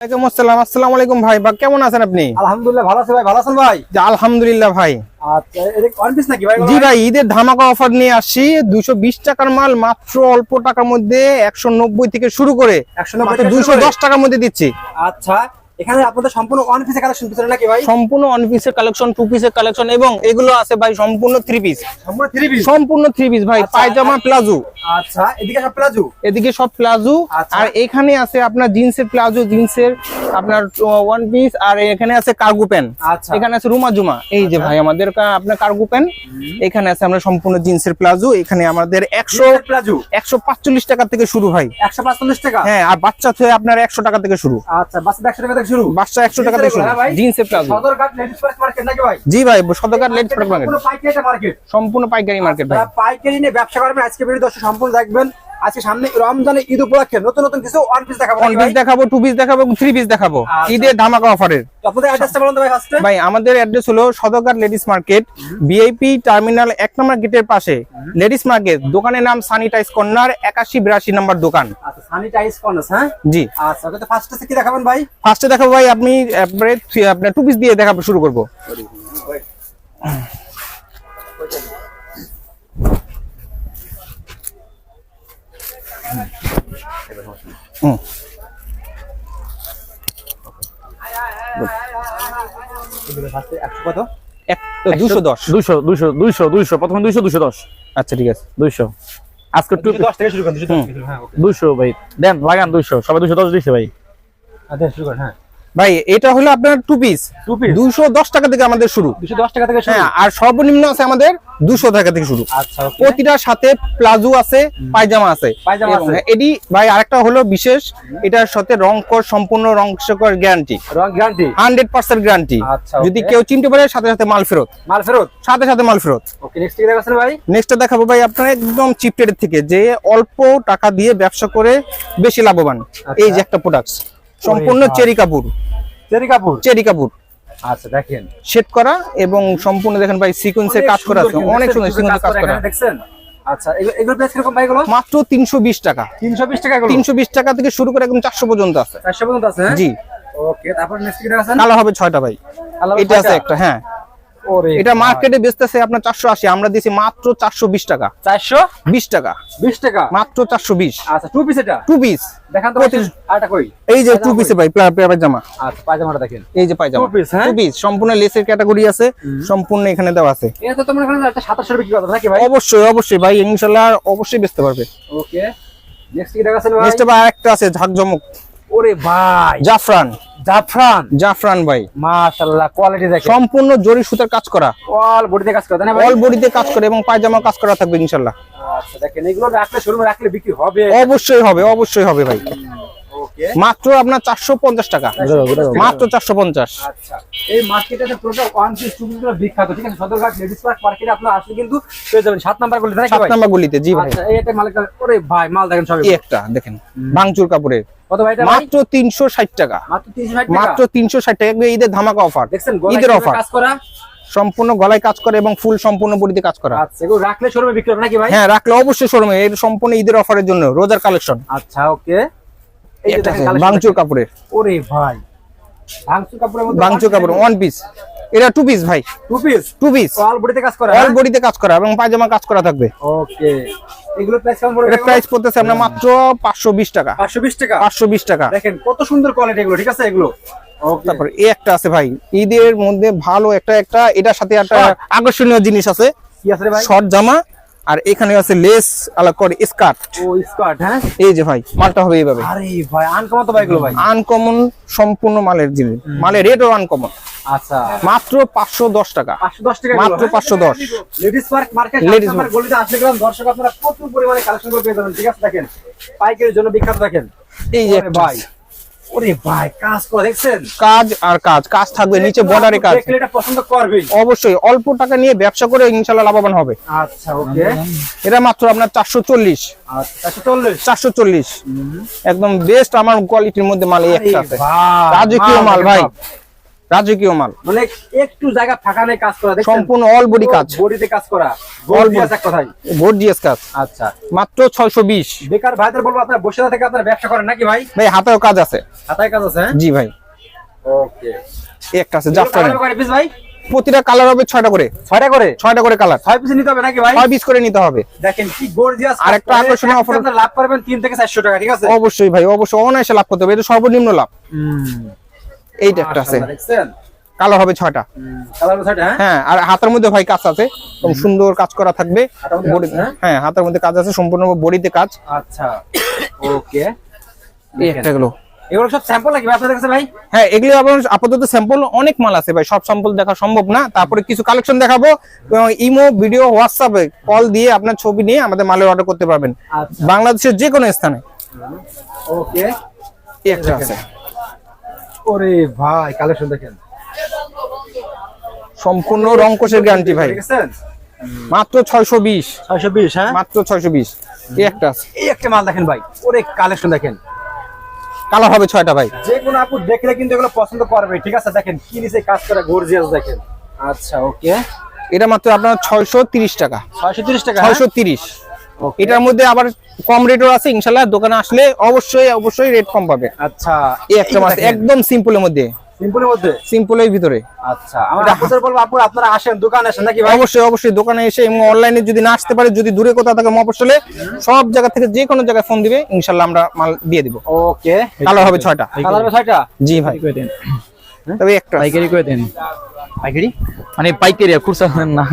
আসসালামু আলাইকুম ভাই, কেমন আছেন আপনি? আলহামদুলিল্লাহ ভালো আছি ভাই। ভালো আছেন ভাই? আলহামদুলিল্লাহ ভাই। আচ্ছা, এটা ওয়ান পিস নাকি ভাই? জি ভাই, ঈদের ধামাকা অফার নিয়ে আসছি। 220 টাকার মাল মাত্র অল্প টাকার মধ্যে 190 থেকে শুরু করে 210 টাকার মধ্যে দিচ্ছি। আচ্ছা, এখানে আপনাদের সম্পূর্ণ ওয়ান পিসের কালেকশন দিচ্ছেন নাকি ভাই? সম্পূর্ণ ওয়ান পিসের কালেকশন, টু পিসের কালেকশন এবং এগুলো আছে ভাই সম্পূর্ণ থ্রি পিস। সম্পূর্ণ থ্রি পিস ভাই, পায়জামা প্লাজো। আচ্ছা, এদিকে সব প্লাজো, এদিকে সব প্লাজো। আর এখানে আছে আপনার জিন্সের প্লাজো, জিন্সের আপনার ওয়ান পিস। আর এখানে আছে কার্গো প্যান্ট, এখানে আছে রুমা জুমা। এই যে ভাই আমাদের আপনার কার্গো প্যান্ট, এখানে আছে আমরা সম্পূর্ণ জিন্সের প্লাজো। এখানে আমাদের 145 টাকা থেকে শুরু ভাই। 145 টাকা? হ্যাঁ, আর বাচ্চা থেকে আপনার 100 টাকা থেকে শুরু। আচ্ছা, বাচ্চা 100 টাকা থেকে শুরু? বাচ্চা 100 টাকা থেকে শুরু জিন্সের প্লাজো। সদরঘাট লেডিস মার্কেট নাকি ভাই? জি ভাই, সদরঘাট লেডিস মার্কেট। সম্পূর্ণ পাইকারি মার্কেট ভাই। পাইকারি নিয়ে ব্যবসা করবেন আজকে ভিডিও দর্শক সম্পূর্ণ দেখবেন। আজকে সামনে রমজানের ঈদ উপলক্ষে নতুন নতুন কিছু ওয়ান পিস দেখাবো। ওয়ান পিস দেখাবো, টু পিস দেখাবো, থ্রি পিস দেখাবো ঈদের ধামাকা অফারের। আপনাদের অ্যাড্রেসটা বলুন তো ভাই ফার্স্টে। ভাই আমাদের অ্যাড্রেস হলো Sadarghat ladies market, VIP terminal 1 নম্বর গেটের পাশে লেডিস মার্কেট। দোকানের নাম সানিটাইজ কর্নার, 8182 নম্বর দোকান। আচ্ছা, সানিটাইজ কর্নার। হ্যাঁ জি। আচ্ছা, তো ফার্স্টে কি দেখাবেন ভাই? ফার্স্টে দেখাবো ভাই, আপনি আপনার টু পিস দিয়ে দেখাবো, শুরু করব। কত? 210 প্রথমে 200 210। আচ্ছা ঠিক আছে, 200 আজকে 210 থেকে শুরু করেন। 210 হ্যাঁ, ওকে 200 ভাই দেন, লাগান 200, সবাই 210 দিছে ভাই। আচ্ছা, শুরু করেন। হ্যাঁ ভাই, এটা হলো আপনার টু পিস 210 টাকা থেকে আমাদের শুরু। 210 টাকা থেকে শুরু। হ্যাঁ, আর সর্বনিম্ন আছে আমাদের 200 টাকা থেকে শুরু। আচ্ছা, ওকে। প্রতিটার সাথে প্লাজো আছে, পায়জামা আছে। এবং এডি ভাই আরেকটা হলো বিশেষ, এটার সাথে রংকর সম্পূর্ণ রংকর গ্যারান্টি, রং গ্যারান্টি 100% গ্যারান্টি। আচ্ছা, যদি কেউ চিনতে পারে সাথে সাথে মাল ফেরত। সাথে সাথে মাল ফেরত। ওকে, নেক্সট কি দেখাচ্ছেন ভাই? নেক্সটটা দেখাবো ভাই আপনার একদম চিপ রেট থেকে, যে অল্প টাকা দিয়ে ব্যবসা করে বেশি লাভবান। এই যে একটা প্রোডাক্ট সম্পূর্ণ চেরি কাপড়। আচ্ছা, দেখেন সেট করা এবং সম্পূর্ণ দেখেন ভাই সিকোয়েন্সের কাজ করা আছে, অনেক সুন্দর সিকোয়েন্সের কাজ করা দেখছেন। আচ্ছা, এগুলো প্রাইস কিরকম ভাই? এগুলো মাত্র 320 টাকা। 320 টাকা? এগুলো 320 টাকা থেকে শুরু করে একদম 400 পর্যন্ত আছে। 400 পর্যন্ত আছে? জি। ওকে, তারপর নেক্সট কি দেখাচ্ছেন? কালার হবে 6টা ভাই। এটা আছে একটা। হ্যাঁ, এটা মার্কেটে বেচতেছে আপনার 480, আমরা দিছি মাত্র 420 টাকা। 420 টাকা? 20 টাকা মাত্র 420। আচ্ছা, টু পিস? এটা টু পিস দেখান তো। আটা কই? এই যে টু পিসে ভাই পায়জামা। আচ্ছা, পায়জামাটা দেখেন। এই যে পায়জামা টু পিস। হ্যাঁ, টু পিস সম্পূর্ণ লেসের ক্যাটাগরি আছে, সম্পূর্ণ এখানে দেওয়া আছে। এটা তো তোমরা এখানে একটা 2700 বিক্রি করতে নাকি ভাই? অবশ্যই ভাই, ইনশাআল্লাহ অবশ্যই বেচতে পারবে। ওকে, নেক্সট কি দেখাচ্ছেন ভাই? নেক্সট ভাই আরেকটা আছে ঝাকঝমক। ওরে ভাই, জাফরান ভাই, মাশাআল্লাহ কোয়ালিটি দেখেন। সম্পূর্ণ জরি সুতার কাজ করা, অল বডিতে কাজ করা না ভাই? অল বডিতে কাজ করে এবং পায়জামা কাজ করা থাকবে ইনশাআল্লাহ। আচ্ছা, দেখেন এগুলো রাখলে শোরুমে রাখলে বিক্রি হবে? অবশ্যই হবে ভাই। ওকে, মাত্র আপনার 450 টাকা, মাত্র 450। আচ্ছা, এই মার্কেটে পুরোটা ওয়ান পিস টু পিস বিখ্যাত, ঠিক আছে? সদরঘাট লেডিস মার্কেটে আপনারা আসলে কিন্তু পেয়ে যাবেন 7 নাম্বার গলিতে নাকি ভাই? 7 নাম্বার গলিতে। জি ভাই। আচ্ছা, এইটা মাল। ওরে ভাই, মাল দেখেন সব। এই একটা দেখেন ভাঙচুর কাপড়ের। কত ভাই এটা? মাত্র 360 টাকা। মাত্র 360 টাকা। ঈদের ধামাকা অফার, দেখছেন ঈদের অফার। কাজ করা সম্পূর্ণ গলায় কাজ করে এবং ফুল সম্পূর্ণ বডিতে কাজ করা। আচ্ছা, এগুলো রাখলে শোরুমে বিক্রি হবে নাকি ভাই? হ্যাঁ, রাখলে অবশ্যই শোরুমে। এর সম্পূর্ণ ঈদের অফারের জন্য রোজার কালেকশন। আচ্ছা, ওকে। এই যে দেখেন ভাঙচুর কাপড়ের। ওরে ভাই, ভাঙচুর কাপড়ের মধ্যে ভাঙচুর কাপড় ওয়ান পিস। এটা টু পিস ভাই। টু পিস অল বডিতে কাজ করা? অল বডিতে কাজ করা এবং পায়জামা কাজ করা থাকবে। ওকে, এগুলো প্রাইস কেমন পড়বে? এর প্রাইস পড়তেছে আমরা মাত্র 520 টাকা। 520 টাকা। দেখেন কত সুন্দর কোয়ালিটি এগুলো, ঠিক আছে? এগুলো তারপর এই একটা আছে ভাই, ঈদের মধ্যে ভালো একটা এটার সাথে একটা আকর্ষণীয় জিনিস আছে। কি আছে রে ভাই? শর্ট জামা, আর এখানে আছে লেস আলাদা করে স্কার্ট। ও স্কার্ট। হ্যাঁ, এই যে ভাই মালটা হবে এইভাবে। আরে ভাই, আনকমন তো ভাই এগুলো ভাই। আনকমন সম্পূর্ণ মালের জিনিস, মালের রেটও আনকমন। আচ্ছা, মাত্র 510 টাকা। 510 টাকা মাত্র 510। লেডিস মার্কেট গলিতে আসলে গেলাম দর্শক আপনারা প্রচুর পরিমাণে কালেকশন করে পেয়ে যাবেন, ঠিক আছে? দেখেন পাইকারির জন্য বিখ্যাত। দেখেন এই যে ভাই, ওরে ভাই, কাজ করা দেখছেন? কাজ থাকবে নিচে বর্ডারে কাজ। দেখলে এটা পছন্দ করবেন অবশ্যই। অল্প টাকা নিয়ে ব্যবসা করে ইনশাআল্লাহ লাভবান হবে। আচ্ছা, ওকে। এটা মাত্র আপনার 440। আচ্ছা, 440। একদম বেস্ট আমার কোয়ালিটির মধ্যে মাল এই একটা আছে। রাজকীয় মাল ভাই, রাজকীয় মাল, মানে একটু জায়গা ফাঁকা নেই, কাজ করা দেখছেন, সম্পূর্ণ অল বডি কাজ, বডিতে কাজ করা, All গর্জিয়াস এক কথায়। গর্জিয়াস কাজ। আচ্ছা, মাত্র 620। বেকার ভাইদের বলবো আপনারা বসে না থেকে আপনারা ব্যবসা করেন নাকি ভাই? ভাই হাতেও কাজ আছে। হাতায় কাজ আছে, হ্যাঁ? জি ভাই, ওকে। এই একটা আছে জাফরানি, পিস ভাই প্রতিটা কালার হবে 6টা করে, 6টা করে, 6টা করে কালার, 6 পিস নিতে হবে নাকি ভাই? 6 পিস করে নিতে হবে। দেখেন কি গর্জিয়াস। আর একটা আকর্ষণীয় অফার, আপনারা লাভ করবেন 3 থেকে 400 টাকা, ঠিক আছে? অবশ্যই ভাই, অবশ্যই অনায়াসে লাভ করতে হবে, এটা সর্বনিম্ন লাভ। এইটা একটা আছে, মাশাআল্লাহ, দেখছেন কালার হবে 6টা। কালার 6টা, হ্যাঁ? হ্যাঁ, আর হাতের মধ্যে ভাই কাজ আছে, খুব সুন্দর কাজ করা থাকবে। হাতের মধ্যে বডি, কাজ আছে, হ্যাঁ? হ্যাঁ হাতের মধ্যে কাজ আছে, সম্পূর্ণ বডিতে কাজ। আচ্ছা, ওকে। এই একটা গুলো, এগুলো সব স্যাম্পল নাকি ভাই আপনাদের কাছে ভাই? হ্যাঁ এগুলো আপনার আপাতত স্যাম্পল, অনেক মাল আছে ভাই, সব স্যাম্পল দেখা সম্ভব না। তারপরে কিছু কালেকশন দেখাবো, ইমো, ভিডিও, হোয়াটসঅ্যাপে কল দিয়ে আপনার ছবি নিয়ে আমাদের মালের অর্ডার করতে পারবেন, আচ্ছা, বাংলাদেশের যে কোনো স্থানে। ওকে। এই একটা আছে, ওরে ভাই কালেকশন দেখেন, সম্পূর্ণ রংকোশের গ্যারান্টি ভাই, দেখছেন? মাত্র 620, 620, হ্যাঁ? মাত্র 620। এই একটা আছে, এই একটা মাল দেখেন ভাই, ওরে কালেকশন দেখেন, কালার হবে 6টা ভাই। যে কোনো আপু দেখলে কিন্তু এগুলো পছন্দ করবে, ঠিক আছে? দেখেন কি নিচে কাজ করা, গর্জিয়াস দেখেন। আচ্ছা, ওকে। এটা মাত্র আপনার 630 টাকা, 630 টাকা, হ্যাঁ? 630। Okay. এটার মধ্যে আবার কম রেটও আছে, ইনশাআল্লাহ দোকানে আসলে অবশ্যই রেট কম পাবে। আচ্ছা, এই একটা মাছ একদম সিম্পলের মধ্যে, সিম্পলের মধ্যে, সিম্পলের ভিতরে। আচ্ছা, আমার আপুদের বলবো আপু আপনারা আসেন, দোকানে আসেন নাকি ভাই? অবশ্যই দোকানে এসে, এবং অনলাইনে যদি না আসতে পারে, যদি দূরে কোথাও থাকে মফস্বলে, সব জায়গা থেকে যে কোনো জায়গায় ফোন দিবে, ইনশাআল্লাহ আমরা মাল দিয়ে দিব। ওকে। কালার হবে 6টা। কালার হবে 6টা? জি ভাই, তবে একটা পাইকারি করে দেন, পাইকারি মানে পাইকারি খুচরা না,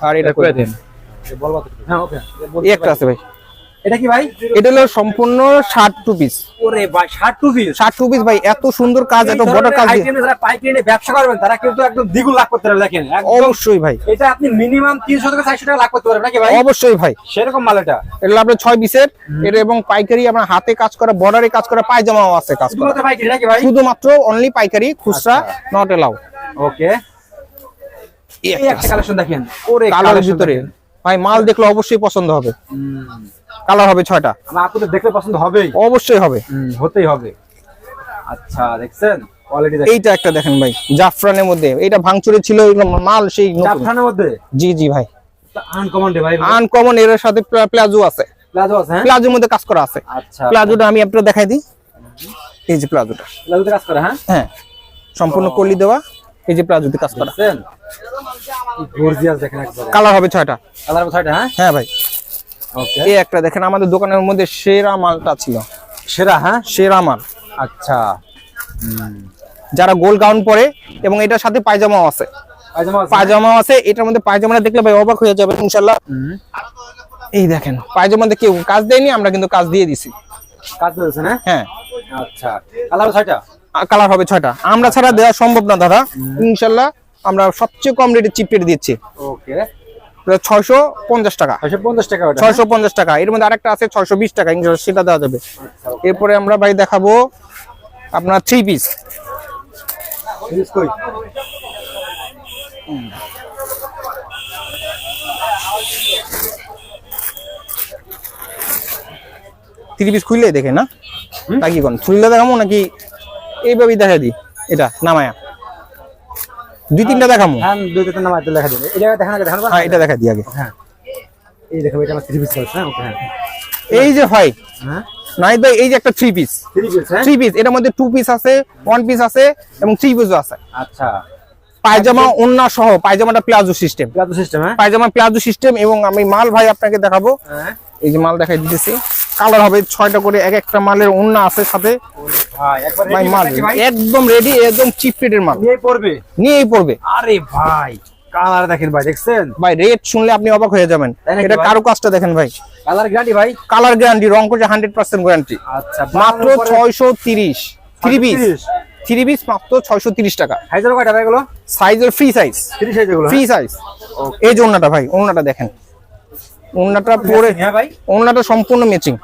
আর এটা করে দেন। বলবা তো, হ্যাঁ, ওকে। এই একটা আছে ভাই, এটা কি ভাই? এটা হলো সম্পূর্ণ 60 পিস। ওরে ভাই 60 পিস, 60 পিস ভাই, এত সুন্দর কাজ, এত বড় কাজ দিয়ে। যারা পাইকারি নিয়ে ব্যবসা করবেন তারা কিন্তু একদম দ্বিগুণ লাভ করতে পারবে, দেখেন একদম। অবশ্যই ভাই, এটা আপনি মিনিমাম 300 থেকে 400 টাকা লাভ করতে পারবেন নাকি ভাই? অবশ্যই ভাই, সেরকম মাল এটা। এটা আপনার 6 পিসের, এটা এবং পাইকারি আপনার হাতে কাজ করা, বর্ডারে কাজ করা, পায়জামাও আছে কাজ করা। শুধুমাত্র পাইকারি নাকি ভাই? শুধুমাত্র অনলি পাইকারি, খুচরা নট এলাও। ওকে। এই এই একটা কালেকশন দেখেন, ওরে কালারের collection ভিতরে দেখেন। ভাই, মাল দেখলে অবশ্যই পছন্দ হবে। কালার হবে 6টা, আমার আপুদের দেখলে পছন্দ হবেই, অবশ্যই হবে। হতেই হবে। আচ্ছা, দেখছেন কোয়ালিটি দেখেন। এইটা একটা দেখেন ভাই, জাফরানের মধ্যে, এটা ভাঙচুরে ছিল, এগুলো মাল সেই নতুন। জাফরানের মধ্যে জি ভাই, আনকমন ডে ভাই, আনকমন। এর সাথে প্লাজো আছে, প্লাজো আছে, হ্যাঁ? প্লাজোর মধ্যে কাজ করা আছে। আচ্ছা, প্লাজোটা আমি আপনাকে দেখাই দিই, এই যে প্লাজোটা, প্লাজোতে কাজ করে, হ্যাঁ? হ্যাঁ সম্পূর্ণ কলি দেওয়া, এই যে প্লাজোতে কাজ করা। দেখছেন কি গর্জিয়াস দেখেন একবারে। কালার হবে 6টা। কালার হবে 6টা, হ্যাঁ? হ্যাঁ ভাই, ওকে। এই একটা দেখেন, আমাদের দোকানের মধ্যে সেরা মালটা ছিল, সেরা, হ্যাঁ? সেরা মাল। আচ্ছা, যারা গোল গাউন পরে, এবং এটার সাথে পায়জামাও আছে, পায়জামা আছে, পায়জামাও আছে। এটার মধ্যে পায়জামাটা দেখলে ভাই অবাক হয়ে যাবে ইনশাআল্লাহ। এই দেখেন, পায়জামাতে কেউ কাজ দেয়নি, আমরা কিন্তু কাজ দিয়ে দিছি। কাজ দিয়েছেন, হ্যাঁ? হ্যাঁ, আচ্ছা, কালার হবে 6টা? কালার হবে 6টা। আমরা ছাড়া দেওয়া সম্ভব না দাদা, ইনশাআল্লাহ আমরা সবচেয়ে কম রেটে চিপ রেটে দিচ্ছি, ওকে। 650 টাকা। 650 টাকা ওটা, 650 টাকা। এর মধ্যে আরেকটা আছে 620 টাকা, ইনশাআল্লাহ সেটা দেওয়া যাবে। এরপরে আমরা ভাই দেখাবো আপনার 3 পিস। সিরিজ কই? 3 পিস খুললে দেখে না, নাকি কোন খুললে দেখাবো নাকি এইভাবেই দেখা দিই? এটা নামায়া 2-3টা দেখাবো। হ্যাঁ, 2-3 নাম আইতে লেখা দিন। এটা দেখানো দেখানো। হ্যাঁ, এটা দেখা দিই আগে। হ্যাঁ, এই দেখো, এটা আমার 3 পিস আছে, হ্যাঁ? ওকে, হ্যাঁ। এই যে ভাই, হ্যাঁ, নাই ভাই, এই যে একটা 3 পিস, 3 পিস, হ্যাঁ? 3 পিস, এটার মধ্যে 2 পিস আছে, 1 পিস আছে, এবং 3 পিসও আছে। আচ্ছা, পায়জামা ওন্না সহ, পায়জামাটা প্লাজো সিস্টেম, প্লাজো সিস্টেম, হ্যাঁ? পায়জামা প্লাজো সিস্টেম। এবং আমি মাল ভাই আপনাকে দেখাবো, হ্যাঁ, এই যে মাল দেখাই দিতেছি। কালার হবে 6টা করে, এক একটা মালের ওন্না আছে সাথে। ভাই একবার ভাই রেডি মাল নাকি ভাই? একদম রেডি, একদম চিপ রেটের মাল, নিয়ে পড়বে। নিয়েই পড়বে। আরে ভাই, কালার দেখেন ভাই, দেখছেন? ভাই রেট শুনলে আপনি অবাক হয়ে যাবেন। তাই নাকি এটা ভাই? কারো কাজটা দেখেন ভাই, কালার গ্যারান্টি ভাই? কালার গ্যারান্টি, রং করে 100% গ্যারান্টি। আচ্ছা, মাত্র 630। 3 পিস, 3 পিস মাত্র 630 টাকা। সাইজের কয়টা ভাই এগুলো? সাইজের ফ্রি সাইজ, 30 সাইজ এগুলো, ফ্রি সাইজ। এই যে ওন্নাটা ভাই, ওন্নাটা দেখেন, ওন্নাটা পরে, হ্যাঁ ভাই? ওন্নাটা সম্পূর্ণ ম্যাচিং।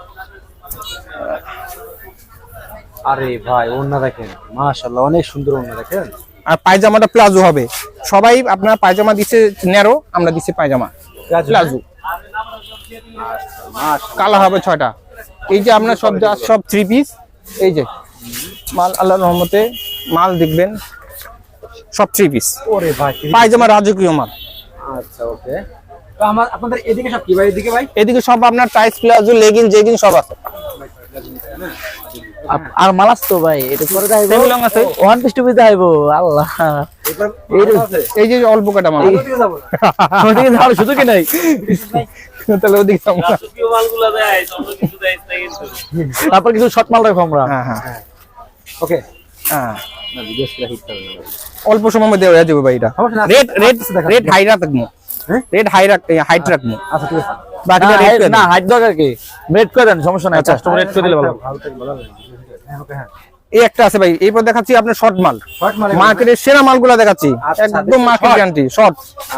আরে ভাই, ওন্না দেখেন, মাশাআল্লাহ, অনেক সুন্দর ওন্না দেখেন। আর পায়জামাটা প্লাজো হবে। সবাই আপনার পায়জামা দিচ্ছে ন্যারো, আমরা দিচ্ছি পায়জামা প্লাজো। কালার হবে 6টা। এই যে আপনার সব 3 পিস। এই যে মাল, আল্লাহর রহমতে মাল দেখবেন সব 3 পিস ওরে ভাই পায়জামা রাজকীয় মাল। আচ্ছা ওকে, তো আপনাদের এদিকে সব কি ভাই? এদিকে ভাই এদিকে সব আপনার টাইস প্লাজো লেগিং জেগিং সব আছে। আর মালাস তো ভাই এটা পরে যাইবো, সেমি লং আছে, ওয়ান পিস টু পিস যাইবো। আল্লাহ এই যে অল্প কাটা মাল। ওদিকে যাবো ওদিকে যাওয়ার সুযোগ কি নাই। তাহলে ওদিকে যাবো। তারপর কিছু শর্ট মাল রাখবো আমরা। হ্যাঁ হ্যাঁ ওকে। হ্যাঁ অল্প সময়ের মধ্যে হয়ে যাবে ভাই এটা। সমস্যা নাই, রেড রেড আস্তে আস্তে রেড হাই রাখবো, হ্যাঁ? রেড হাইট রাখবো, আচ্ছা ঠিক আছে, বাকিটা না, রেড না হাইট দরকার কি, রেড করে দেন সমস্যা নাই, আচ্ছা। কাস্টমার রেড করে দিলে ভালো। হ্যাঁ ওকে হ্যাঁ। এই একটা আছে ভাই, এরপর দেখাচ্ছি আপনার শর্ট মাল, শর্ট মানে মার্কেটের সেরা মালগুলো দেখাচ্ছি, আচ্ছা, একদম মার্কেট গ্যারান্টি শর্ট,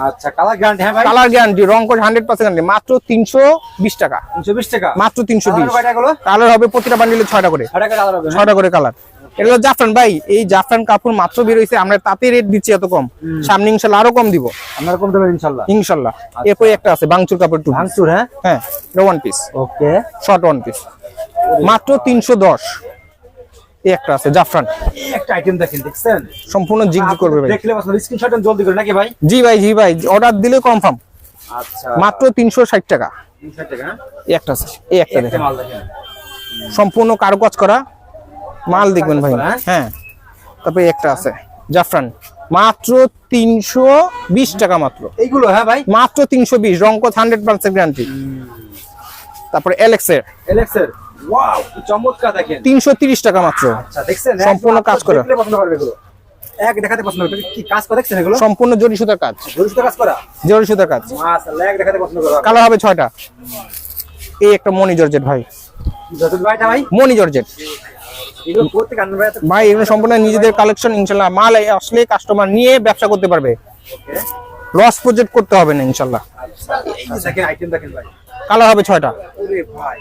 আচ্ছা কালার গ্যারান্টি হ্যাঁ ভাই, কালার গ্যারান্টি, রং কোড 100% গ্যারান্টি, মাত্র 320 টাকা, 320 টাকা মাত্র 320। কয়টা গুলো? কালার হবে প্রতিটা বান্ডিলে 6টা করে, 6 টাকা কালার হবে, 6টা করে কালার। এটা হলো জাফরান ভাই, এই জাফরান কাপড় মাত্র বের হইছে, আমরা তাতে রেট দিচ্ছি এত কম, সামনে ইনশাআল্লাহ আরো কম দিব আপনারা কম দেবেন ইনশাআল্লাহ। ইনশাআল্লাহ। এরপরে একটা আছে বাংচুর কাপড় টু, ভাঙচুর হ্যাঁ হ্যাঁ এটা ওয়ান পিস, ওকে, শর্ট ওয়ান পিস, মাত্র 310। এই একটা আছে জাফরান, একটা আইটেম দেখেন, দেখছেন সম্পূর্ণ জিগজি করবে ভাই। দেখলে বস স্ক্রিনশট জলদি করে নাকি ভাই? জি ভাই জি ভাই, অর্ডার দিলে কনফার্ম, আচ্ছা মাত্র 360 টাকা। 360 টাকা হ্যাঁ? এই একটা আছে, এই একটা একটা দেখেন, মাল দেখেন, সম্পূর্ণ কারুকাজ করা মাল দেখবেন ভাই। কারুকাজ করা, হ্যাঁ তারপরে এই একটা আছে জাফরান, মাত্র 320 টাকা, মাত্র এইগুলো হ্যাঁ ভাই, মাত্র 320, রং কোড 100% গ্যারান্টি। তারপরে এলেক্স এর এলেক্সের, ওয়াও কি চমৎকার দেখেন, 330 টাকা মাত্র, আচ্ছা দেখছেন সম্পূর্ণ একদম কাজ করা। দেখলে পছন্দ করবে এগুলো, এক দেখাতে পছন্দ করবে, কি কাজ করে দেখছেন এগুলো, সম্পূর্ণ জরি সুতার কাজ, জরুরি কাজ করা, জরি সুতার কাজ। মাশাআল্লাহ এক দেখাতে পছন্দ করবে। কালার হবে 6টা। এই একটা মনি জর্জেট ভাই, যত ভাইটা ভাই, মনি জর্জেট এগুলো করতে কান ভাই, ভাই, এগুলো সম্পূর্ণ নিজেদের কালেকশন, ইনশাল্লাহ মাল আসলে কাস্টমার নিয়ে ব্যবসা করতে পারবে, ওকে লস প্রজেক্ট করতে হবে না ইনশাল্লাহ। আচ্ছা এই যে দেখেন আইটেম দেখেন ভাই, কালার হবে 6টা, ওরে ভাই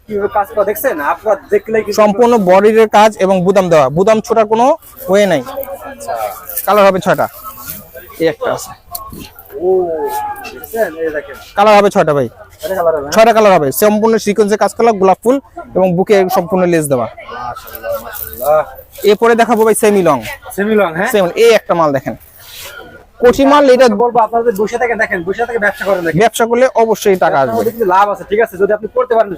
কিভাবে কাজ করা দেখছেন, আপনারা দেখলেই কি সম্পূর্ণ বডির কাজ এবং বুদাম দেওয়া, বুদাম ছোটার কোনো ওয়ে নাই। কালার হবে 6টা। এই একটা আছে, ও দেখছেন এই দেখেন, কালার হবে 6টা ভাই, এটা কালার হবে 6টা কালার হবে, সম্পূর্ণ সিকোয়েন্সে কাজ করা, গোলাপ ফুল এবং বুকে সম্পূর্ণ লেস দেওয়া। মাশাআল্লাহ মাশাআল্লাহ। এরপরে দেখাবো ভাই সেমি লং, সেমি লং হ্যাঁ, সেমি, এই একটা মাল দেখেন, কোটি মাল। এটা বলবো আপনাদের বসে থেকে দেখেন, বসে থেকে ব্যবসা করেন দেখেন, ব্যবসা করলে অবশ্যই টাকা আসবে। আমাদের কিন্তু লাভ আছে, ঠিক আছে যদি আপনি করতে পারেন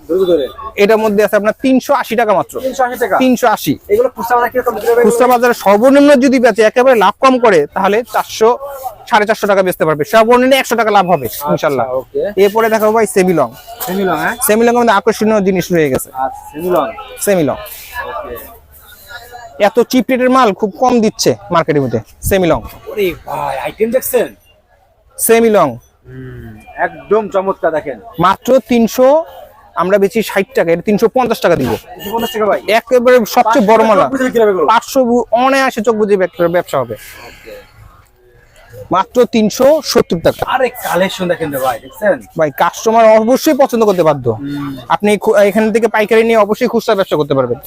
ধরে ধরে। এটার মধ্যে আছে আপনার 380 টাকা মাত্র, 380 টাকা, 380। এগুলো খুচরা বাজার কিরকম বিক্রি হবে? খুচরা বাজারে সর্বনিম্ন যদি বেচে একেবারে লাভ কম করে, তাহলে 400 450 টাকা বেচতে পারবে, সর্বনিম্ন 100 টাকা লাভ হবে ইনশাল্লাহ। ওকে, এরপরে দেখাবো ভাই সেমি লং, সেমি লং হ্যাঁ, সেমি লং মধ্যে আকর্ষণীয় জিনিস রয়ে গেছে, আচ্ছা সেমি লং সেমি লং। ওকে, এত চিপ রেটের মাল খুব কম দিচ্ছে মার্কেটের মধ্যে, সেমি লং, ওরে ভাই আইটেম দেখছেন, সেমি লং একদম চমৎকার দেখেন, মাত্র 300, আমরা বেচি 60 টাকা, এটা 350 টাকা দিব, 250 টাকা ভাই, একেবারে সবচেয়ে বড় মাল, বুঝে বিক্রি হবে এগুলো। 500 অনায়াসে চোখ বুঝে ব্যবসা হবে, মাত্র 370 টাকা। আরে কালেকশন দেখেন রে ভাই, দেখছেন ভাই কাস্টমার অবশ্যই পছন্দ করতে বাধ্য, আপনি এখান থেকে পাইকারি নিয়ে অবশ্যই খুচরা ব্যবসা করতে পারবেন।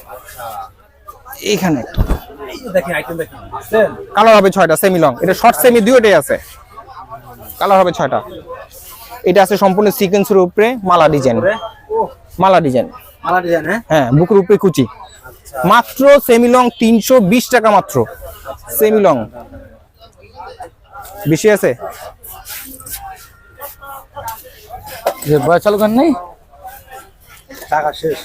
এখানে এই যে দেখেন আইটেম দেখেন, দেখছেন কালার হবে 6টা, সেমি লং, এটা শর্ট সেমি দুইটাই আছে, কালার হবে 6টা। এটা আছে সম্পূর্ণ সিকোয়েন্সের উপরে মালা ডিজাইন, ওরে ও মালা ডিজাইন, মালা ডিজাইন হ্যাঁ, হ্যাঁ বুকের উপরে কুচি, মাত্র সেমি লং 320 টাকা মাত্র, সেমি লং। বেশি আছে যে বয় চালু করেন নাই টাকা শেষ।